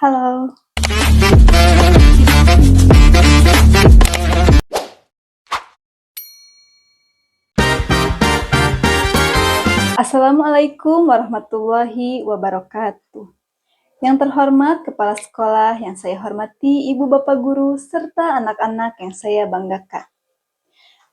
Halo. Assalamualaikum warahmatullahi wabarakatuh. Yang terhormat Kepala Sekolah yang saya hormati, Ibu Bapak Guru, serta anak-anak yang saya banggakan.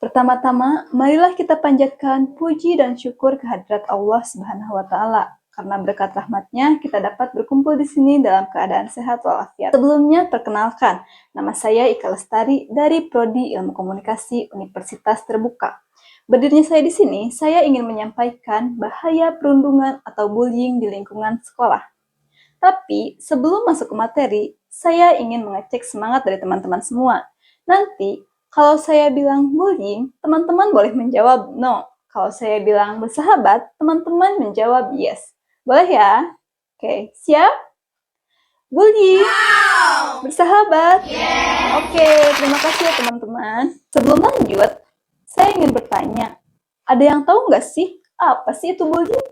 Pertama-tama, marilah kita panjatkan puji dan syukur kehadirat Allah Subhanahu wa Ta'ala. Karena berkat rahmatnya, kita dapat berkumpul di sini dalam keadaan sehat walafiat. Sebelumnya, perkenalkan, nama saya Ika Lestari dari Prodi Ilmu Komunikasi Universitas Terbuka. Berdirinya saya di sini, saya ingin menyampaikan bahaya perundungan atau bullying di lingkungan sekolah. Tapi sebelum masuk ke materi, saya ingin mengecek semangat dari teman-teman semua. Nanti, kalau saya bilang bullying, teman-teman boleh menjawab no. Kalau saya bilang bersahabat, teman-teman menjawab yes. Boleh ya? Oke, siap? Bullying? Bersahabat? Oke, terima kasih ya teman-teman. Sebelum lanjut, saya ingin bertanya, ada yang tahu nggak sih apa sih itu bullying?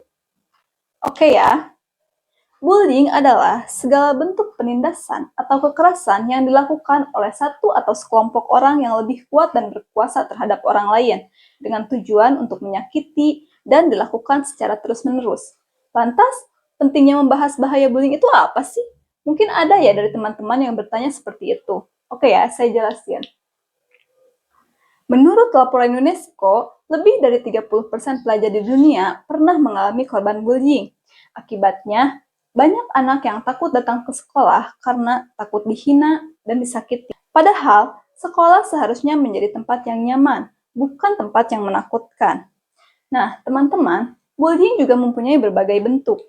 Oke ya, bullying adalah segala bentuk penindasan atau kekerasan yang dilakukan oleh satu atau sekelompok orang yang lebih kuat dan berkuasa terhadap orang lain dengan tujuan untuk menyakiti dan dilakukan secara terus-menerus. Lantas, pentingnya membahas bahaya bullying itu apa sih? Mungkin ada ya dari teman-teman yang bertanya seperti itu. Oke ya, saya jelasin. Menurut laporan UNESCO, lebih dari 30% pelajar di dunia pernah mengalami korban bullying. Akibatnya, banyak anak yang takut datang ke sekolah karena takut dihina dan disakiti. Padahal, sekolah seharusnya menjadi tempat yang nyaman, bukan tempat yang menakutkan. Nah, teman-teman, bullying juga mempunyai berbagai bentuk.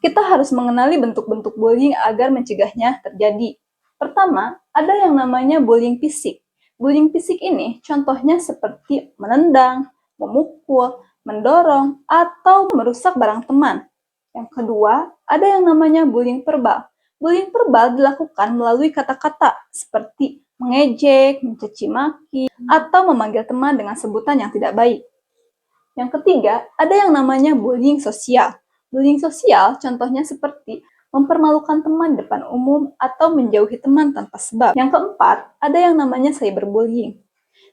Kita harus mengenali bentuk-bentuk bullying agar mencegahnya terjadi. Pertama, ada yang namanya bullying fisik. Bullying fisik ini contohnya seperti menendang, memukul, mendorong, atau merusak barang teman. Yang kedua, ada yang namanya bullying verbal. Bullying verbal dilakukan melalui kata-kata seperti mengejek, mencaci maki, atau memanggil teman dengan sebutan yang tidak baik. Yang ketiga, ada yang namanya bullying sosial. Bullying sosial contohnya seperti mempermalukan teman di depan umum atau menjauhi teman tanpa sebab. Yang keempat, ada yang namanya cyberbullying.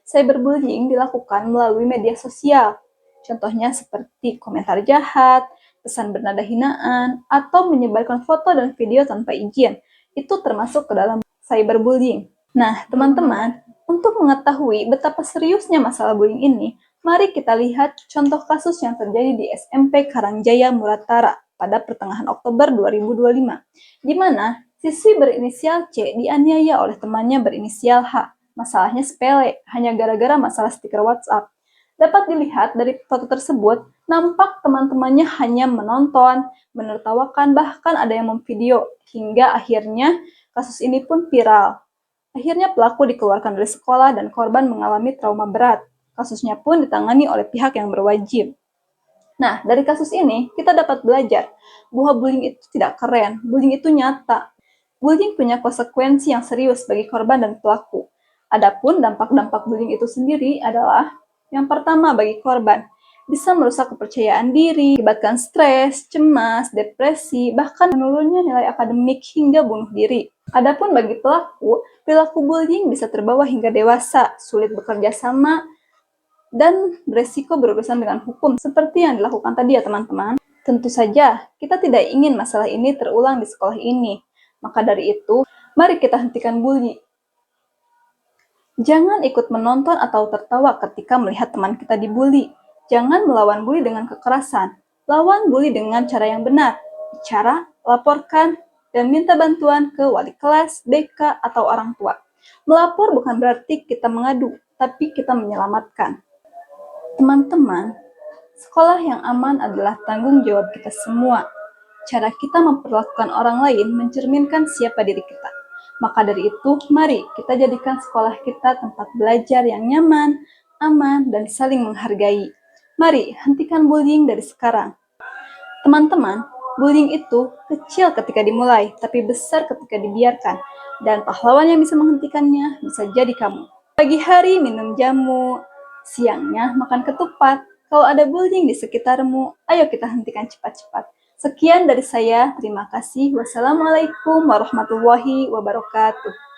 Cyberbullying dilakukan melalui media sosial. Contohnya seperti komentar jahat, pesan bernada hinaan, atau menyebarkan foto dan video tanpa izin. Itu termasuk ke dalam cyberbullying. Nah, teman-teman, untuk mengetahui betapa seriusnya masalah bullying ini, mari kita lihat contoh kasus yang terjadi di SMP Karangjaya Muratara pada pertengahan Oktober 2025, di mana siswi berinisial C dianiaya oleh temannya berinisial H. Masalahnya sepele, hanya gara-gara masalah stiker WhatsApp. Dapat dilihat dari foto tersebut, nampak teman-temannya hanya menonton, menertawakan, bahkan ada yang memvideo, hingga akhirnya kasus ini pun viral. Akhirnya pelaku dikeluarkan dari sekolah dan korban mengalami trauma berat. Kasusnya pun ditangani oleh pihak yang berwajib. Nah, dari kasus ini, kita dapat belajar bahwa bullying itu tidak keren, bullying itu nyata. Bullying punya konsekuensi yang serius bagi korban dan pelaku. Adapun dampak-dampak bullying itu sendiri adalah yang pertama bagi korban, bisa merusak kepercayaan diri, menyebabkan stres, cemas, depresi, bahkan menurunnya nilai akademik hingga bunuh diri. Adapun bagi pelaku, perilaku bullying bisa terbawa hingga dewasa, sulit bekerja sama, dan beresiko berurusan dengan hukum seperti yang dilakukan tadi ya teman-teman. Tentu saja, kita tidak ingin masalah ini terulang di sekolah ini. Maka dari itu, mari kita hentikan bully. Jangan ikut menonton atau tertawa ketika melihat teman kita dibully. Jangan melawan bully dengan kekerasan. Lawan bully dengan cara yang benar. Bicara, laporkan, dan minta bantuan ke wali kelas, BK, atau orang tua. Melapor bukan berarti kita mengadu, tapi kita menyelamatkan. Teman-teman, sekolah yang aman adalah tanggung jawab kita semua. Cara kita memperlakukan orang lain mencerminkan siapa diri kita. Maka dari itu, mari kita jadikan sekolah kita tempat belajar yang nyaman, aman, dan saling menghargai. Mari hentikan bullying dari sekarang. Teman-teman, bullying itu kecil ketika dimulai, tapi besar ketika dibiarkan. Dan pahlawan yang bisa menghentikannya bisa jadi kamu. Pagi hari minum jamu, siangnya makan ketupat. Kalau ada bullying di sekitarmu, ayo kita hentikan cepat-cepat. Sekian dari saya, terima kasih. Wassalamualaikum warahmatullahi wabarakatuh.